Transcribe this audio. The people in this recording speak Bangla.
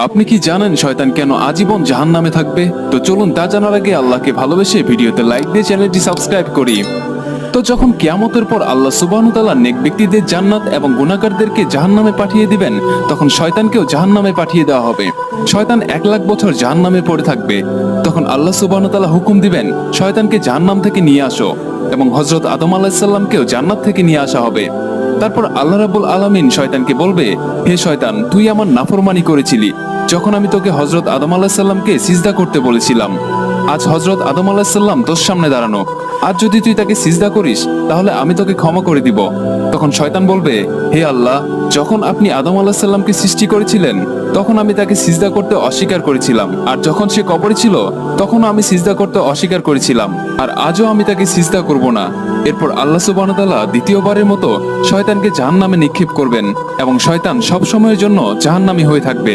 আপনি কি জানেন শয়তান কেন আজীবন জাহান্নামে থাকবে? তো চলুন তা জানার আগে আল্লাহকে ভালোবেসে ভিডিওতে লাইক দিয়ে চ্যানেলটি সাবস্ক্রাইব করি। তো যখন কিয়ামতের পর আল্লাহ সুবহানাহু ওয়া তাআলা নেক ব্যক্তিদের জান্নাত এবং গুনাহগারদেরকে জাহান্নামে পাঠিয়ে দিবেন, তখন শয়তানকেও জাহান্নামে পাঠিয়ে দেওয়া হবে। শয়তান 1,00,000 বছর জাহান্নামে পড়ে থাকবে। তখন আল্লাহ সুবহানাহু ওয়া তাআলা হুকুম দিবেন, শয়তানকে জাহান্নাম থেকে নিয়ে আসো, এবং হযরত আদম আলাইহিস সালামকেও জান্নাত থেকে নিয়ে আসা হবে। তারপর আল্লাহ রাব্বুল আলামিন শয়তানকে বলবে, হে শয়তান, তুই আমার নাফরমানি করেছিলি যখন আমি তোকে হযরত আদম আলাইহিস সালামকে সিজদা করতে বলেছিলাম। আজ হযরত আদম আলাইহিস সালাম তোর সামনে দাঁড়ানো, আজ যদি তুই তাকে সিজদা করিস তাহলে আমি তোকে ক্ষমা করে দিব। তখন শয়তান বলবে, হে আল্লাহ, যখন আপনি আদম আলাইহিস সালামকে সৃষ্টি করেছিলেন তখন আমি তাকে সিজদা করতে অস্বীকার করেছিলাম, আর যখন সে কবরে ছিল তখনও আমি সিজদা করতে অস্বীকার করেছিলাম, আর আজও আমি তাকে সিজদা করব না। এরপর আল্লাহ সুবহানাহু ওয়া তাআলা দ্বিতীয়বারের মতো শয়তানকে জাহান্নামে নিক্ষেপ করবেন, এবং শয়তান সব সময়ের জন্য জাহান্নামী হয়ে থাকবে।